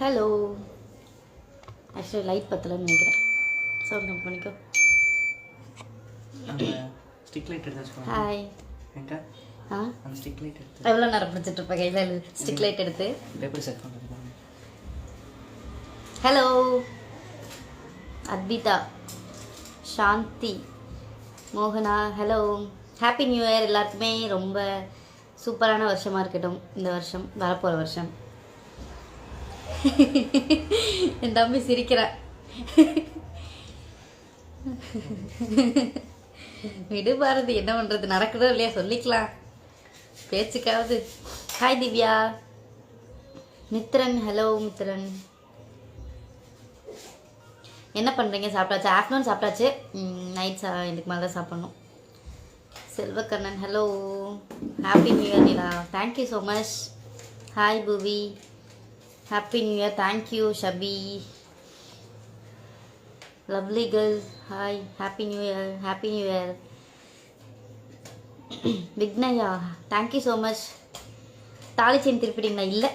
Hello. Actually light பத்தலன்னு நினைக்கிறேன். Sound கம்மி பண்ணிக்கோ. ஸ்டிக் லைட் எடுத்து ஹாய். எங்க அந்த ஸ்டிக் லைட் எடுத்து எவ்வளோ நேரம் பிடிச்சிட்டு இருப்பேன் கையில் ஸ்டிக் லைட் எடுத்து. பேப்பர் செட் பண்ணுறது. ஹலோ அத்விதா, சாந்தி, மோகனா. ஹலோ, ஹாப்பி நியூ இயர் எல்லாருக்குமே. ரொம்ப சூப்பரான வருஷமாக இருக்கட்டும் இந்த வருஷம், வரப்போகிற வருஷம். என் தம்பி சிரிக்கிறேன். விடு பாரதி, என்ன பண்ணுறது, நடக்குதோ இல்லையா சொல்லிக்கலாம் பேச்சுக்காவது. ஹாய் திவ்யா. மித்ரன், ஹலோ மித்ரன். என்ன பண்ணுறீங்க, சாப்பிட்டாச்சு? ஆஃப்டர்நூன் சாப்பிட்டாச்சு, நைட் இதுக்கு மேலே தான் சாப்பிட்ணும். Selvakkannan, hello, happy new year Nila. Thank you so much. Hi Bhuvi, happy new year. Thank you Shabi, lovely girl. Hi, happy new year, happy new year. Vignaya, thank you so much. தாலி செயின் திருப்பிட்டீங்களா? இல்லை,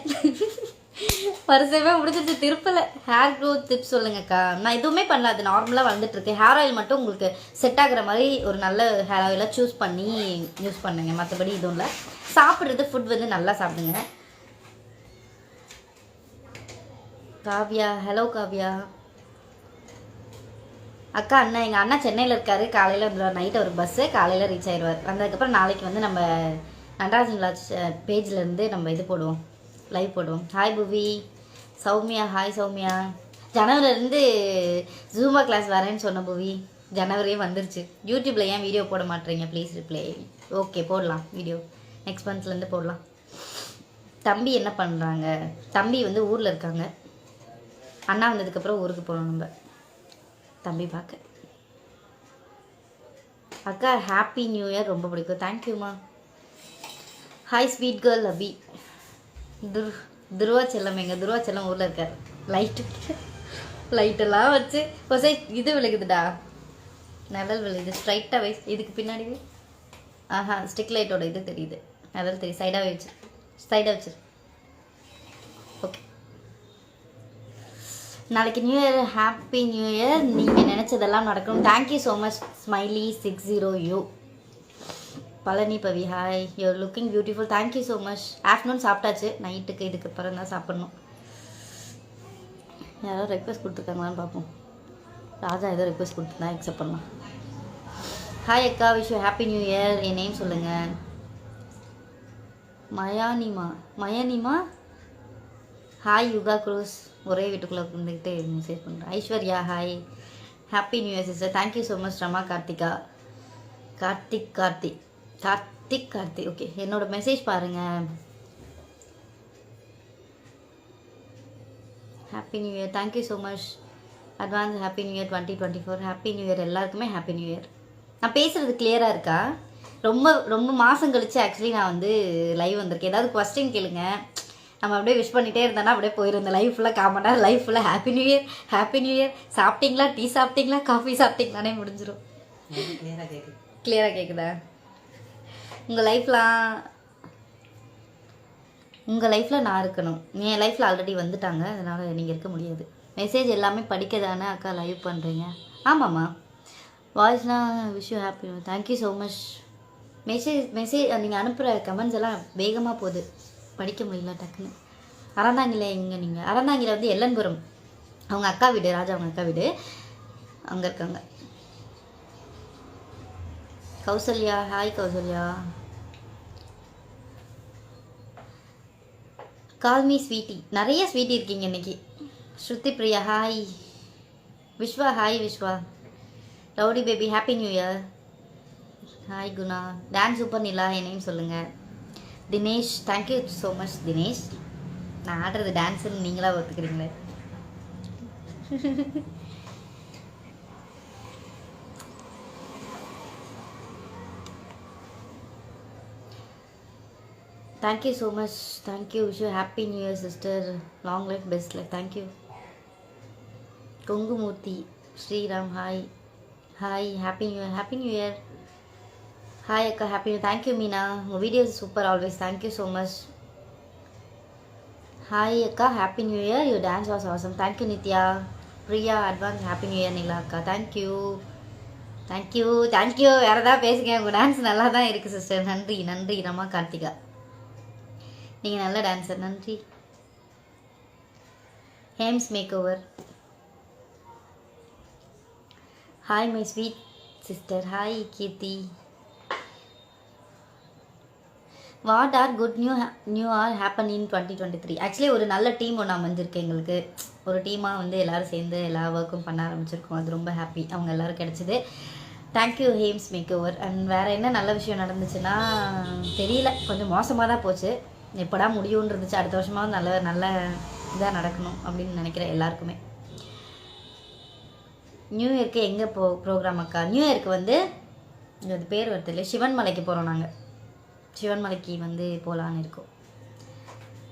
வருஷமே முடிஞ்சிருச்சு, திருப்பலை. ஹேர் க்ரோத் டிப்ஸ் சொல்லுங்கக்கா. நான் எதுவுமே பண்ணல, அது நார்மலாக வந்துட்டுருக்கு. ஹேர் ஆயில் மட்டும் உங்களுக்கு செட் ஆகுற மாதிரி ஒரு நல்ல ஹேர் ஆயிலாக சூஸ் பண்ணி யூஸ் பண்ணுங்க. மற்றபடி இதுவும் இல்லை. சாப்பிட்றது ஃபுட் வந்து நல்லா சாப்பிடுங்க. காவ்யா, ஹலோ காவ்யா. அக்கா, அண்ணா, எங்கள் அண்ணா சென்னையில் இருக்கார். காலையில் வந்துடுவார், நைட்டு ஒரு பஸ்ஸு, காலையில் ரீச் ஆயிடுவார். வந்ததுக்கப்புறம் நாளைக்கு வந்து நம்ம நடராஜன் விலாஸ் பேஜ்லேருந்து நம்ம இது போடுவோம், லைவ் போடுவோம். ஹாய் புவி. சௌமியா, ஹாய் சௌமியா. ஜனவரிலேருந்து ஜூமா கிளாஸ் வரேன்னு சொன்ன புவி, ஜனவரியே வந்துருச்சு. யூடியூப்பில் ஏன் வீடியோ போட மாட்டேறீங்க? Please reply. ஓகே, போடலாம் வீடியோ, நெக்ஸ்ட் மந்த்லேருந்து போடலாம். தம்பி என்ன பண்ணுறாங்க? தம்பி வந்து ஊரில் இருக்காங்க. அண்ணா வந்ததுக்கப்புறம் ஊருக்கு போகணும் நம்ம தம்பி பார்க்க. அக்கா, ஹாப்பி நியூ இயர், ரொம்ப பிடிக்கும். தேங்க்யூம்மா. ஹாய் ஸ்வீட் கேர்ள் அபி. துருவாச்செல்லம், எங்கள் துருவாச்செல்லம் ஊரில் இருக்கார். லைட்டெல்லாம் வச்சு ஒரு இது விழுகுதுடா, நிழல் விழுகுது. ஸ்ட்ரைட்டாக வை, இதுக்கு பின்னாடி. ஆஹா, ஸ்டிக் லைட்டோட இது தெரியுது, நிழல் தெரியுது. சைடாகவே வச்சு, சைடாக வச்சு. ஓகே, நாளைக்கு new year. Happy new year. நீங்கள் நினச்சதெல்லாம் நடக்கணும். Thank you so much. Smiley 60U. Palani Pavi, hi. You are looking beautiful. Thank you so much. Afternoon சாப்பிட்டாச்சு, நைட்டுக்கு இதுக்கு அப்புறம் தான் சாப்பிட்ணும். யாரோ ரெக்வஸ்ட் கொடுத்துருக்காங்களான்னு பார்ப்போம். ராஜா ஏதோ ரெக்வஸ்ட் கொடுத்துருந்தா அக்செப்ட் பண்ணலாம். ஹாய் அக்கா, wish you happy new year. என் நேம் சொல்லுங்கள். மயானிமா. ஹாய் யுகா குரூஸ். ஒரே வீட்டுக்குள்ளே இருந்துக்கிட்டு மெசேஜ் பண்ணுறேன். Aishwarya, hi, happy new year sister. Thank you so much. Rama Karthika. Karthik. Okay, என்னோட மெசேஜ் பாருங்கள். Happy new year. Thank you so much. Advance happy new year 2024. Happy new year எல்லாருக்குமே. Happy new year. நான் பேசுகிறது கிளியராக இருக்கா? ரொம்ப மாதம் கழிச்சு ஆக்சுவலி நான் வந்து லைவ் வந்திருக்கேன். ஏதாவது கொஸ்டின் கேளுங்க, நம்ம அப்படியே விஷ் பண்ணிகிட்டே இருந்தோன்னா அப்படியே போயிடும். இந்த லைஃப் ஃபுல்லாக காமனா லைஃப் ஃபுல்லாக happy new year, happy new year. சாப்பிட்டீங்களா, டீ சாப்பிட்டீங்களா, காஃபி சாப்பிட்டீங்களானே முடிஞ்சிடும். கிளியராக கேட்குதா? உங்கள் லைஃப்பில் நான் இருக்கணும். என் லைஃப்பில் ஆல்ரெடி வந்துட்டாங்க, அதனால் நீங்கள் இருக்க முடியாது. மெசேஜ் எல்லாமே படிக்க தானே அக்கா லைவ் பண்ணுறீங்க? ஆமாம்மா. வாய்ஸ்னால் wish you happy. Thank you so much. Message நீங்கள் அனுப்புகிற கமெண்ட்ஸ் எல்லாம் வேகமாக போகுது, படிக்க முடியல டக்குன்னு. அறந்தாங்கில எங்கே? நீங்கள் அறந்தாங்கில வந்து எல்லன்புரம், அவங்க அக்கா வீடு, ராஜா அவங்க அக்கா வீடு அங்கே இருக்காங்க. Kausalya, hi Kausalya. Call me sweetie. நிறைய ஸ்வீட்டி இருக்கீங்க இன்னைக்கு. Shruti Priya, hi. Viswa, hi Viswa. Rowdy baby, happy new year. Hi Guna. Dance super Nila. என்னையும் சொல்லுங்கள். Dinesh, thank you so much Dinesh. நான் ஆடுறது டான்ஸுன்னு நீங்களா ஒத்துக்கிறீங்களே. Thank you so much. Thank you. Wish you happy new year sister. Long life, best life. Thank you. Kongumoorthy, Sriram, hi. Happy new year. Happy new year. Hi அக்கா, happy new. Thank you Meena. உங்கள் videos super always. Thank you so much. Hi அக்கா, happy new year, you dance was awesome. Thank you Nithya. Priya advance happy new year Nila அக்கா. Thank you thank you thank you. வேறு ஏதாவது பேசுங்க, உங்கள் dance நல்லா தான் இருக்குது சிஸ்டர். நன்றி நன்றி ரமா கார்த்திகா, நீங்கள் நல்ல டான்ஸர், நன்றி. Hems make over. Hi my sweet sister. Hi Keerthi. What are good new are happen in 2023? Actually ஒரு நல்ல டீம் ஒன்று அமைஞ்சிருக்கு எங்களுக்கு. ஒரு டீமாக வந்து எல்லோரும் சேர்ந்து எல்லா ஒர்க்கும் பண்ண ஆரம்பிச்சிருக்கோம். அது ரொம்ப ஹாப்பி, அவங்க எல்லோரும் கிடச்சிது. Thank you Hems make over. And வேறு என்ன நல்ல விஷயம் நடந்துச்சுன்னா தெரியல, கொஞ்சம் மோசமாக தான் போச்சு. எப்படா முடியும்னு இருந்துச்சு. அடுத்த வருஷமாக நல்ல நல்ல இதாக நடக்கணும் அப்படின்னு நினைக்கிறேன் எல்லாருக்குமே. நியூ இயர்க்கு எங்கே ப்ரோக்ராம் அக்கா? நியூ இயர்க்கு வந்து அது பேர் வருது இல்லை, சிவன்மலைக்கு போகிறோம். நாங்கள் சிவன்மலைக்கு வந்து போகலான்னு இருக்கோம்.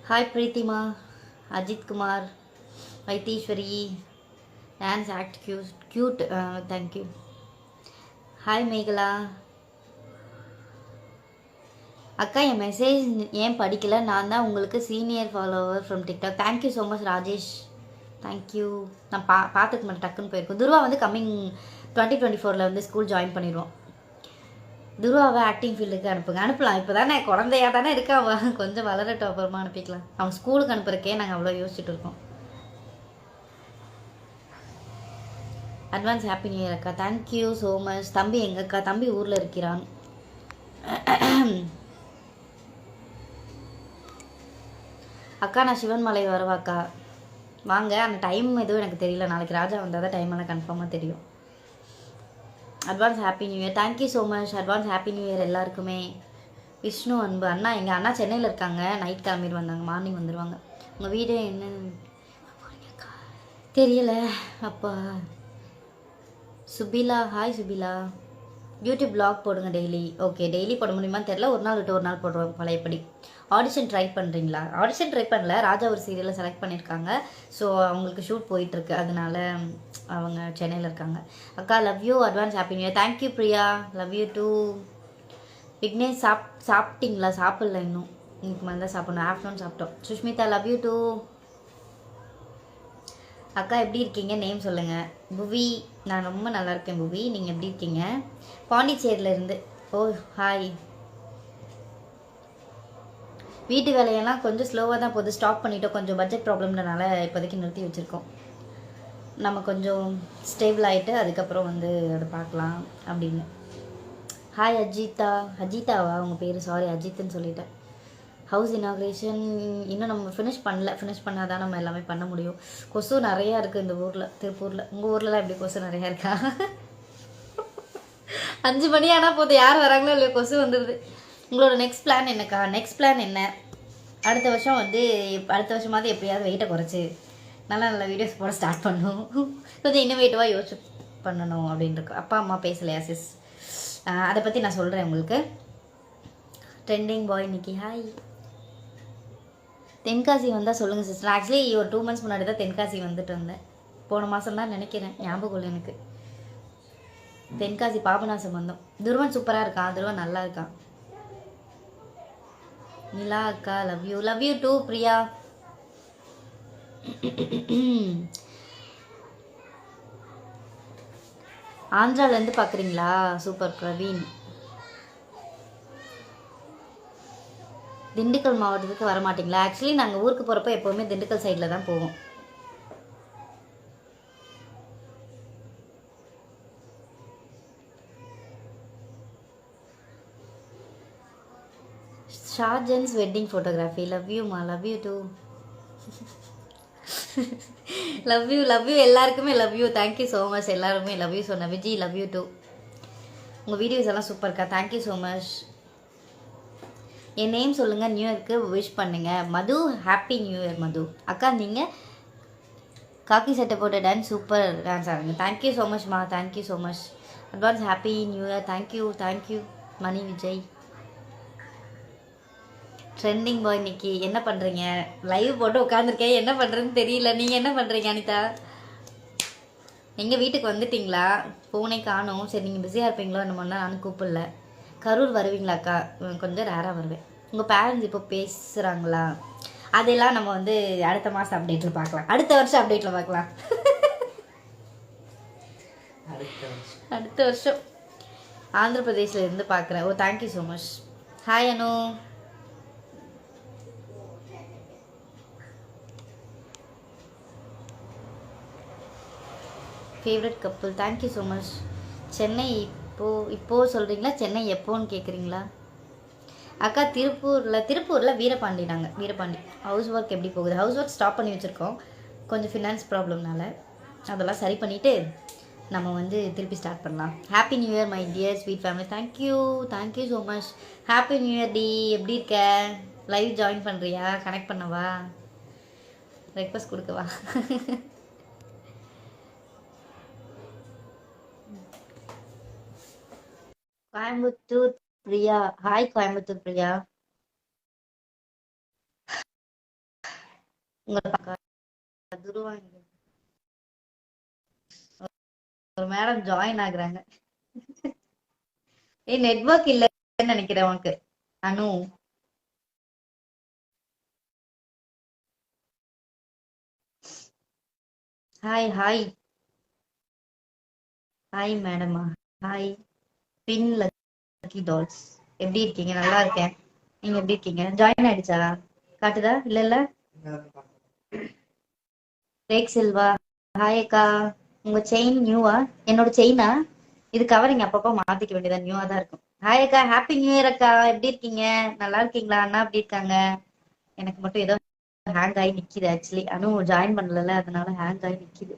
ஹாய் பிரீத்திமா, Ajith Kumar, Vaitheeswari, dance act cute. Thank you. Hi Megala. அக்கா என் மெசேஜ் ஏன் படிக்கல? நான் தான் உங்களுக்கு senior follower from TikTok. Thank you so much Rajesh, thank you. நான் பார்த்துக்க மாட்டேன், டக்குன்னு போயிருக்கோம். துருவா வந்து கம்மிங் 2024 வந்து ஸ்கூல் ஜாயின் பண்ணிடுவோம். துருவாவை ஆக்டிங் ஃபீல்டுக்கு அனுப்பலாம். இப்போ தானே குழந்தையாக தானே இருக்கா, அவன் கொஞ்சம் வளரட்டும், அப்புறமா அனுப்பிக்கலாம். அவன் ஸ்கூலுக்கு அனுப்புறக்கே நாங்கள் அவ்வளோ யோசிச்சுட்டு இருக்கோம். அட்வான்ஸ் ஹாப்பி நியூ இயர் அக்கா. Thank you so much. தம்பி எங்கக்கா? தம்பி ஊரில் இருக்கிறான். அக்கா நான் சிவன்மலை வரவாக்கா? வாங்க. அந்த டைம் எதுவும் எனக்கு தெரியல. நாளைக்கு ராஜா வந்தால் தான் டைம் எல்லாம் கன்ஃபார்மாக தெரியும். Advance happy new year. Thank you so much. Advance happy new year எல்லாருக்குமே. விஷ்ணு அன்பு அண்ணா, எங்கள் அண்ணா சென்னையில் இருக்காங்க. நைட் கிளம்பிட்டு வந்தாங்க, மார்னிங் வந்துடுவாங்க. உங்கள் வீடு என்ன தெரியலை அப்பா. சுபிலா, ஹாய் சுபிலா. யூடியூப் ப்ளாக் போடுங்க டெய்லி. ஓகே, டெய்லி போட முடியுமான்னு தெரியல, ஒரு நாள் விட்டு ஒரு நாள் போடுவோம் பழையபடி. ஆடிஷன் ட்ரை பண்ணுறீங்களா? ஆடிஷன் ட்ரை பண்ணல, ராஜா ஒரு சீரியலில் செலக்ட் பண்ணியிருக்காங்க. ஸோ அவங்களுக்கு ஷூட் போயிட்டுருக்கு, அதனால அவங்க சென்னையில் இருக்காங்க. அக்கா love you. Advance happy new year. Thank you Priya, love you too. Vignesh சாப்பிட்டீங்களா? சாப்பிடல இன்னும், இன்னைக்கு மேலே தான் சாப்பிடணும். ஆஃப்டர்நூன் சாப்பிட்டோம். Sushmita love you too. அக்கா எப்படி இருக்கீங்க? நேம் சொல்லுங்கள். புவி, நான் ரொம்ப நல்லா இருக்கேன் புவி. நீங்கள் எப்படி இருக்கீங்க? பாண்டிச்சேரியிலேருந்து. ஓ ஹாய். வீட்டு வேலையெல்லாம் கொஞ்சம் ஸ்லோவாக தான் போகுது, ஸ்டாப் பண்ணிட்டோம். கொஞ்சம் பட்ஜெட் ப்ராப்ளம்னால இப்போதைக்கு நிறுத்தி வச்சுருக்கோம். நம்ம கொஞ்சம் ஸ்டேபிள் ஆகிட்டு அதுக்கப்புறம் வந்து அதை பார்க்கலாம் அப்படின்னு. ஹாய் அஜிதா. அஜிதாவா உங்கள் பேர்? சாரி அஜித்துன்னு சொல்லிட்டேன். ஹவுஸ் இனாக்ரேஷன் இன்னும் நம்ம ஃபினிஷ் பண்ணல. ஃபினிஷ் பண்ணால் தான் நம்ம எல்லாமே பண்ண முடியும். கொசு நிறையா இருக்குது இந்த ஊரில், திருப்பூரில். உங்கள் ஊர்லலாம் எப்படி கொசு நிறையா இருக்கா? 5 மணி ஆனால் போதும், யார் வராங்களோ இல்லையோ கொசு வந்துடுது. உங்களோட நெக்ஸ்ட் பிளான் என்னக்கா? நெக்ஸ்ட் பிளான் என்ன? அடுத்த வருஷம் வந்து அடுத்த வருஷமாவது எப்படியாவது வெயிட்டை குறைச்சி நல்ல நல்ல வீடியோஸ் போட ஸ்டார்ட் பண்ணணும். கொஞ்சம் இன்னோவேட்டிவாக யோசிச்சு பண்ணணும் அப்படின்னு இருக்கு. அப்பா அம்மா பேசலையா சிஸ்? அதை பற்றி நான் சொல்கிறேன் உங்களுக்கு. ட்ரெண்டிங் பாய் இன்னைக்கு. ஹாய். தென்காசி வந்தால் சொல்லுங்கள் சிஸ்டர். ஆக்சுவலி ஒரு 2 months முன்னாடி தான் தென்காசி வந்துட்டு வந்தேன். போன மாதம் தான் நினைக்கிறேன், ஞாபகம் இல்லை எனக்கு. தென்காசி பாபநாசம் வந்தோம். துருவன் சூப்பராக இருக்கான், துருவன் நல்லா இருக்கான். நிலா அக்கா love you. Love you too Priya. ஆந்திராவிலேருந்து பார்க்குறீங்களா? சூப்பர் பிரவீன். திண்டுக்கல் மாவட்டத்துக்கு வர மாட்டிங்களா? ஆக்சுவலி நாங்கள் ஊருக்கு போகிறப்ப எப்போவுமே திண்டுக்கல் சைடில் தான் போவோம். ஷார்ஜன்ஸ் வெட்டிங் ஃபோட்டோகிராஃபி. லவ் யூ மா. Love you too. Love you எல்லாருக்குமே love you. Thank you so much. எல்லாருமே லவ் யூ சொன்ன. Vijay love you too. உங்கள் வீடியோஸ் எல்லாம் சூப்பர்க்கா. Thank you so much. என் நேம் சொல்லுங்கள், நியூ இயர்க்கு விஷ் பண்ணுங்கள். Madhu, happy new year Madhu. அக்கா நீங்கள் காக்கி சட்டை போட்ட டான்ஸ் சூப்பர் டான்ஸ் ஆடுங்க. தேங்க்யூ ஸோ மச்மா. Thank you so much. Advance happy new year. Thank you Mani Vijay. Trending பாய் இன்னைக்கு என்ன பண்ணுறீங்க? லைவ் போட்டு உட்காந்துருக்கேன், என்ன பண்ணுறதுன்னு தெரியல. நீங்கள் என்ன பண்ணுறீங்க அனிதா? எங்கள் வீட்டுக்கு வந்துட்டிங்களா? ஃபோனே காணும். சரி நீங்கள் பிஸியாக இருப்பீங்களோ என்னமோன்னா நானும் கூப்பிடல. கரூர் வருவீங்களாக்கா? கொஞ்சம் ரேராக வருவேன். உங்கள் பேரண்ட்ஸ் இப்போ பேசுகிறாங்களா? அதெல்லாம் நம்ம வந்து அடுத்த மாதம் அப்டேட்டில் பார்க்கலாம், அடுத்த வருஷம் அப்டேட்டில் பார்க்கலாம். அடுத்த வருஷம் ஆந்திர பிரதேஷ்ல இருந்து பார்க்குறேன். Oh thank you so much. Hi Anu. Favourite couple, thank you so much. Chennai இப்போது சொல்கிறீங்களா, சென்னை எப்போன்னு கேட்குறீங்களா? அக்கா திருப்பூரில் வீரபாண்டி ஹவுஸ் ஒர்க் எப்படி போகுது? ஹவுஸ் ஒர்க் ஸ்டாப் பண்ணி வச்சுருக்கோம், கொஞ்சம் ஃபினான்ஸ் ப்ராப்ளம்னால. அதெல்லாம் சரி பண்ணிவிட்டு நம்ம வந்து திருப்பி ஸ்டார்ட் பண்ணலாம். Happy new year my dear sweet family. Thank you so much. Happy new year டி. எப்படி இருக்க? லைவ் ஜாயின் பண்ணுறியா? கனெக்ட் பண்ணவா? ரெக்வஸ்ட் கொடுக்கவா? கோயம்புத்தூர் பிரியா. ஹாய் கோயம்புத்தூர் பிரியா. உங்களை துருவாங்க ஒரு மேடம் ஜாயின் ஆகுறாங்க. நெட்வொர்க் இல்லைன்னு நினைக்கிறேன் உனக்கு அனு. ஹாய் ஹாய் ஹாய் மேடமா. ஹாய் பின் லக்கி டால்ஸ். எப்படி இருக்கீங்க? நல்லா இருக்கேன். நீங்க எப்படி இருக்கீங்க? ஜாயின் ஆயிடுச்சா? காட்டுதா? இல்ல ரேக் செல்வா. ஹாய் அக்கா. உங்க செயின் நியூவா? என்னோட செயினா இது? கவரிங் அப்பப்போ மாத்திக்க வேண்டியதா, நியூவா தான் இருக்கும். ஹாய் அக்கா. ஹாப்பி நியூ இயர் அக்கா. எப்படி இருக்கீங்க? நல்லா இருக்கீங்களா? அண்ணா எப்படி இருக்காங்க? எனக்கு மட்டும் ஏதோ ஹேங் ஆகி நிக்குது. ஆக்சுவலி அனு ஜாயின் பண்ணல, அதனால ஹேங் ஆகி நிக்குது.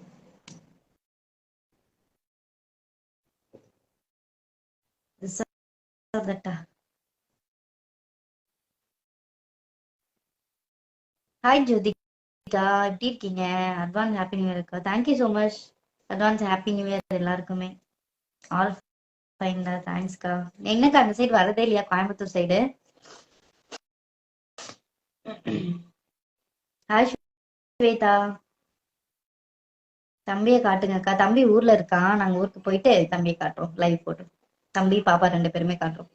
ஹாய் ஜோதிகா, எப்படி இருக்கீங்க? அட்வான்ஸ் ஹாப்பி நியூ இயர் இருக்கா? Thank you so much. Advance happy new year எல்லாருக்குமே. ஆல் ஃபைன்டா, தேங்க்ஸ்க்கா. என்னக்கா அந்த சைடு வரதே இல்லையா, கோயம்புத்தூர் சைடு? ஹாய் ஸ்வேதா. தம்பியை காட்டுங்கக்கா. தம்பி ஊர்ல இருக்கான், நாங்க ஊருக்கு போயிட்டு தம்பியை காட்டுறோம், லைவ் போட்டு. தம்பி பாப்பா 2 பேருமே காட்டுறோம்.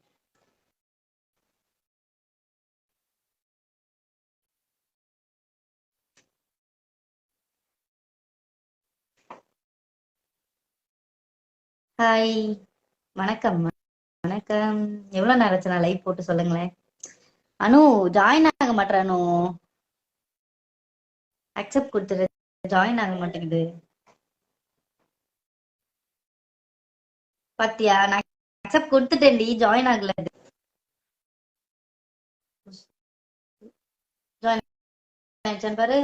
ஹாய் வணக்கம். வணக்கம். எவ்வளவு நேரம் நான் லைவ் போட்டு சொல்லுங்களேன். அனு ஜாயின் ஆக மாட்டேன். அனு அக்செப்ட் கொடுத்துரு. ஜாயின் ஆக மாட்டேங்குது பாத்தியா? நான் அக்செப்ட் கொடுத்துட்டேன்டி, ஜாயின் ஆகல. ஜாயின் ஆயிடுச்சான்னு பாரு.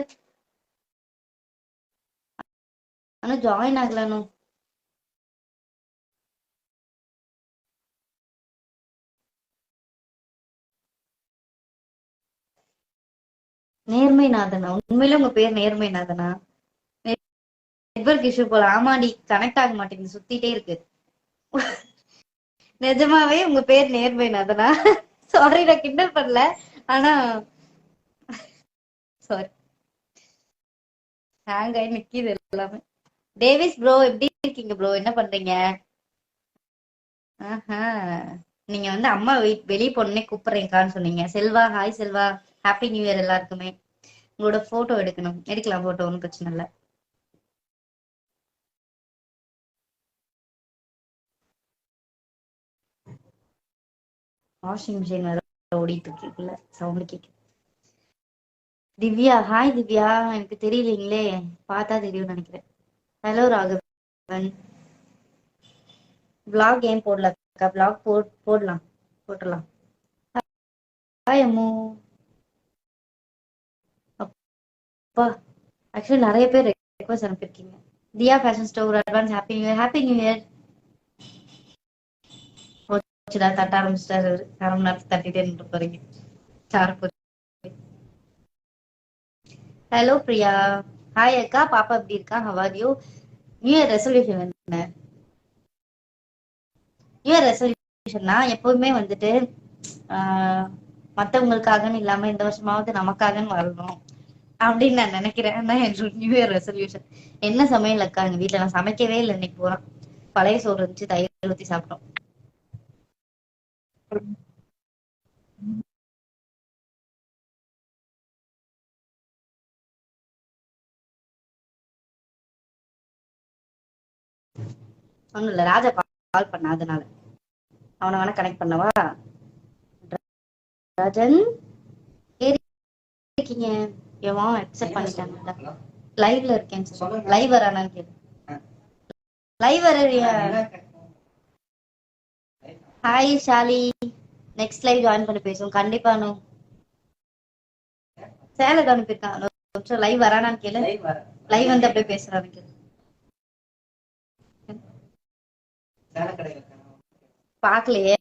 ஆனா ஜாயின் ஆகல அனு. நேர்மைநாதனா? உண்மையில உங்க பேர் நேர்மைநாதனா? நெட்வொர்க் இஷ்யூ போல. ஆமாடி, கனெக்ட் ஆக மாட்டேங்குது, சுத்திட்டே இருக்கு. நிஜமாவே உங்க பேர் நேர்மைநாதனா? சாரி, நான் கிண்டல் பண்ணல. ஆனா சாரி, ஹேங் ஆகி நிக்கிது எல்லாமே. டேவிஸ் ப்ரோ, எப்படி இருக்கீங்க ப்ரோ? என்ன பண்றீங்க? ஆஹா, நீங்க வந்து அம்மா வெளியே போனே கூப்பிடுறேன்கான்னு சொன்னீங்க. Selva, hi Selva. Happy new year எல்லாருக்குமே. உங்களோட போட்டோ எடுக்கணும், எடுக்கலாம் போட்டோ, ஒன்றும் பிரச்சனை இல்லை. வாஷிங் மிஷின் வேற ஓடிட்டு இருக்குல்ல, சவுண்ட் கேக்கு. திவ்யா, ஹாய் திவ்யா. எனக்கு தெரியலீங்களே, பார்த்தா தெரியும்னு நினைக்கிறேன். ஹலோ ராகவன். vlog ஏன் போடல அக்கா? vlog போடலாம், போட்டுடலாம். ஹாய் அம்மு. அப்பா, ஆக்சுவலி நிறைய பேர் ரெக்வஸ்ட் அனுப்பியிருக்கீங்க. Diya fashion store advance happy new year. Happy new year. போச்சுடா, தட்ட ஆரம்பிச்சிட்டாரு. 1/2 மணி நேரத்துக்கு தட்டிட்டே நின்று போறீங்க. சார்பு. ஹலோ பிரியா. ஹாய் அக்கா. பாப்பா எப்படி இருக்கா? How are you? New year resolution என்ன? நியூ இயர் ரெசல்யூஷன்னா எப்பவுமே வந்துட்டு மத்தவங்களுக்காகன்னு இல்லாம இந்த வருஷமாவது நமக்காகன்னு வரணும் அப்படின்னு நான் நினைக்கிறேன். New year resolution. என்ன சமையல் அக்கா? எங்க வீட்டுல நான் சமைக்கவே இல்லை, இன்னைக்கு போறோம். பழைய சோறு இருந்துச்சு, தயிர் ஊத்தி சாப்பிட்டோம். ஒன்றும் இல்லை, ராஜா கால் பண்ண அதனால. அவனை வேணா கனெக்ட் பண்ணவா? ராஜன் ஏறி இருக்கீங்க? எவன் அக்செப்ட் பண்ணிட்டாங்க. லைவ்ல இருக்கேன்னு சொல்லு. லைவ் வரானான்னு கேளு. லைவ் வரையா? Hi Shali, next live join பண்ணி பேசுவோம் கண்டிப்பா. சேலட் அனுப்பியிருக்கான், கொஞ்சம் லைவ் வரானான்னு கேளு. லைவ் வந்து அப்படியே பேசுறான்னு கேளு. பாக்கலையே,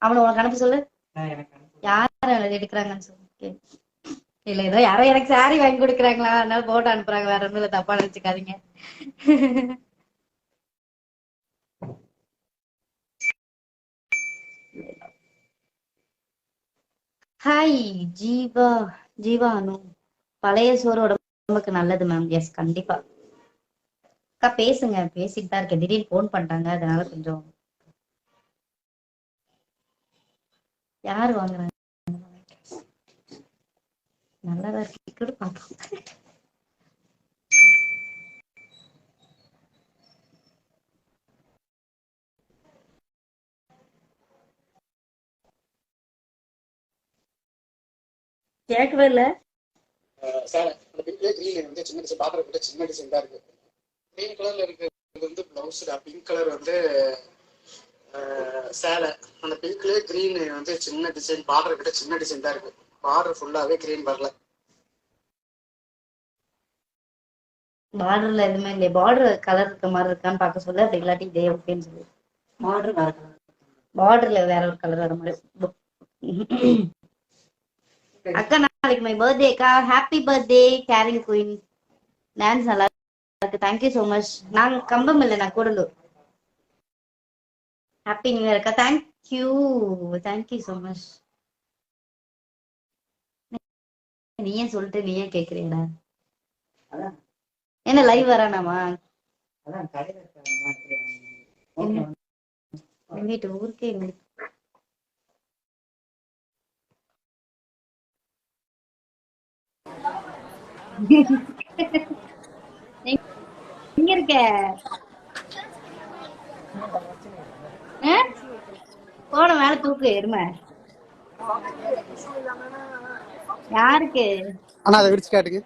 அவனை உனக்கு அனுப்ப சொல்லு. யார் எடுக்கிறாங்கன்னு சொல்லு. இல்ல ஏதோ யாரோ எனக்கு சாரி வாங்கி கொடுக்குறாங்களா, அதனால போட்டோ அனுப்புறாங்க, வேற ஒண்ணும் இல்ல, தப்பா நினைச்சுக்காதீங்க. ஹாய் ஜீவா. ஜீவா அனு, பழைய சோறு உடம்புக்கு நல்லது மேம். எஸ் கண்டிப்பா. அக்கா பேசுங்க, பேசிட்டு தான் இருக்கேன். திடீர்னு போன் பண்றாங்க, அதனால கொஞ்சம். யாரு வாங்குறாங்க? நல்லதா இருக்கு பார்ப்போம். கேட்கவே இல்ல. சேலை அந்த பிங்க்ல கிரீன் வந்து சின்ன டிசைன் பாக்குறதுக்கு சின்ன டிசைன் தான் இருக்கு. கிரீன் கலர்ல இருக்கிறது வந்து பிளவுஸ், பிங்க் கலர் வந்து சேலை. அந்த பிங்க்ல கிரீன் வந்து சின்ன டிசைன், பாக்குறதுக்கு சின்ன டிசைன் தான் இருக்கு. பார்டர் ஃபுல்லாவே கிரீன் வரல. பார்டர்ல எதுவுமே இல்லையே. பார்டர் கலர் இருக்க மாதிரி இருக்கான்னு பார்க்க சொல்ல, அப்படி இல்லாட்டி இதே ஓகேன்னு சொல்லு. பார்டர் வேற கலர். பார்டர்ல வேற ஒரு கலர் வர மாதிரி. அக்கா நாளைக்கு மை பர்த்டே அக்கா. Happy birthday caring queen. Dance நல்லா இருக்கு, தேங்க்யூ ஸோ மச். நாங்க கம்பம் இல்லை, நான் கூடலூர். ஹாப்பி நியூ இயர் அக்கா. Thank you, thank you so much. நீயே சொல்லிட்டு நீயே கேக்குறீங்களா? என்ன லைவ் வரானாமா? வீட்டு ஊருக்கே எங்க இருக்க? போன மேல தூக்கு எருமை. யாருக்கு? ஆனா அதை விரிச்சு காட்டுங்க.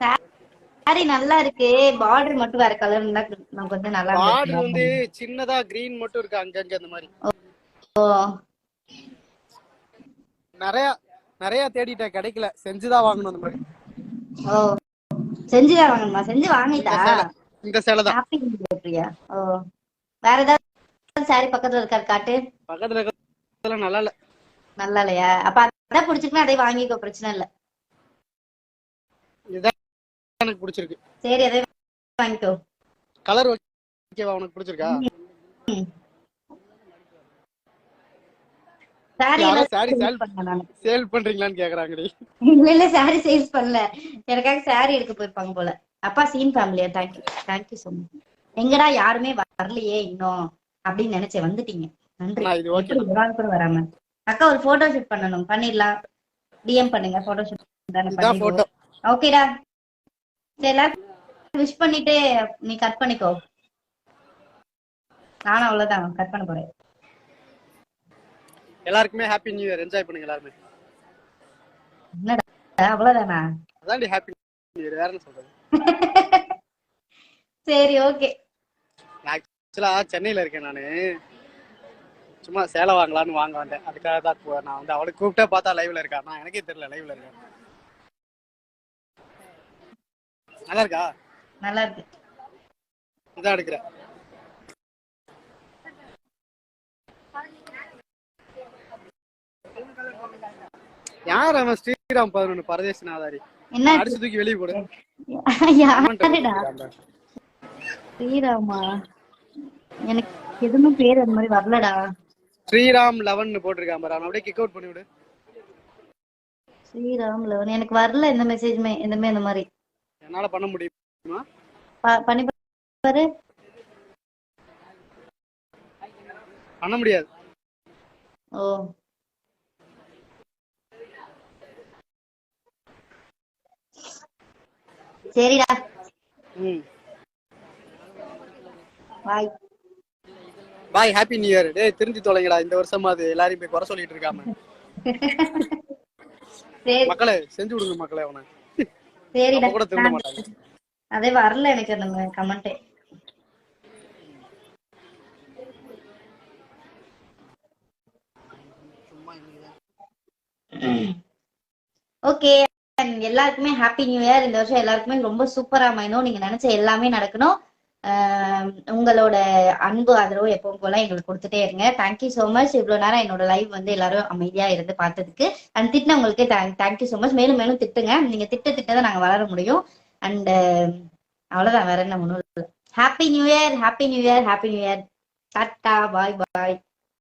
சாரி நல்லா இருக்கு, பார்டர் மட்டும் வேற கலர் இருந்தா நமக்கு வந்து நல்லா பார்டர் வந்து சின்னதா கிரீன் மட்டும் இருக்கு அங்கங்க அந்த மாதிரி. ஓ, நிறைய நிறைய தேடிட்டேன், கிடைக்கல. செஞ்சுதான் வாங்கணும் அந்த மாதிரி. ஓ செஞ்சுதான் வாங்கணுமா? செஞ்சு வாங்கிட்டா? இந்த சேலை தான். ஹாப்பி பிரியா. ஓ, வேற ஏதாவது சாரி பக்கத்துல இருக்காரு காட்டு. பக்கத்துல இருக்கிறது நல்லா இல்ல. நல்லா இல்லையா? அப்ப அதான் பிடிச்சிருக்குன்னா அதே வாங்கிக்கோ, பிரச்சனை இல்ல. இதுதான் எனக்கு பிடிச்சிருக்கு. சரி அதே வாங்கிக்கோ. கலர் ஓகேவா? உனக்கு பிடிச்சிருக்கா? சாரி சேல் பண்றீங்களான்னு கேக்குறாங்கடி. இல்ல இல்ல, சாரி சேல்ஸ் பண்ணல, எனக்காக சாரி எடுக்க போயிருப்பாங்க போல. அப்பா சீன் ஃபேமிலியா? Thank you, thank you so much. எங்கடா யாருமே வரலையே இன்னும் அப்படின்னு நினைச்சேன், வந்துட்டீங்க, நன்றி. எப்படி ஒரு நாள் கூட வராம. அக்கா ஒரு போட்டோ ஷூட் பண்ணணும், பண்ணிடலாம். டிஎம் பண்ணுங்க, போட்டோ ஷூட் தானே பண்ணிடுவோம். ஓகேடா, சரி எல்லாரும் விஷ் பண்ணிட்டு நீ கட் பண்ணிக்கோ. நானும் அவ்வளவுதான் கட் பண்ண போறேன். எல்லாருக்குமே ஹாப்பி நியூ இயர். என்ஜாய் பண்ணுங்க எல்லாருமே. என்னடா அவ்வளவுதானா? அதான்டி ஹாப்பி நியூ இயர், வேற என்ன சொல்றது? சரி ஓகே. ஆக்சுவலா சென்னையில இருக்கேன் நானு. சும்மா சேலை வாங்கலான்னு வாங்க வந்தேன். அதுக்காக தான் நான் வந்து அவளுக்கு கூப்பிட்டா பார்த்தா லைவ்ல இருக்கா. நான் எனக்கே தெரியல லைவ்ல இருக்கேன். நல்லா இருக்கா? நல்லா இருக்கு. இதான் எடுக்கிறேன். யார் அவன்? ஸ்ரீராம் 11 பரதேசி நாதாரி. என்ன அடிச்சு தூக்கி வெளியே போடு. யாருடா ஸ்ரீராமா? எனக்கு எதுவுமே பேர் அந்த மாதிரி வரலடா. ஸ்ரீராம் 11 போட்டிருக்கான் பாரு, அவன் அப்படியே கிக் அவுட் பண்ணி விடு. ஸ்ரீராம் 11 எனக்கு வரல, எந்த மெசேஜ்மே எதுவுமே அந்த மாதிரி. என்னால பண்ண முடியுமா? பண்ணி பாரு. பண்ண முடியாது. ஓ சரிடா. பாய். பாய், ஹாப்பி நியூ இயர். டேய் திருந்தி தொலைங்கடா இந்த வருஷமா, அது எல்லாரையும் போய் குறை சொல்லிட்டு இருக்காம. சரி மக்களே செஞ்சு விடுங்க மக்களே, அவனை சரிடா. அப்ப கூட திருந்த மாட்டாங்க. அதே வரல எனக்கு அந்த கமெண்ட். ஓகே, எல்லாருக்குமே ஹாப்பி நியூ இயர். இந்த வருஷம் எல்லாருக்குமே ரொம்ப சூப்பரா அமையணும். நீங்க நினைச்ச எல்லாமே நடக்கணும். உங்களோட அன்பு ஆதரவு எப்பவும் போல எங்களுக்கு கொடுத்துட்டே இருங்க. Thank you so much. இவ்வளவு நேரம் என்னோட லைவ் வந்து எல்லாரும் அமைதியா இருந்து பார்த்ததுக்கு அண்ட் திட்டின உங்களுக்கு தேங்க்யூ ஸோ மச். மேலும் மேலும் திட்டுங்க. நீங்க திட்டதான் நாங்க வளர முடியும். அண்ட் அவ்வளவுதான், வேற என்ன ஒண்ணும் இல்லை. Happy new year, happy new year, happy new year. Ta ta, bye பாய்.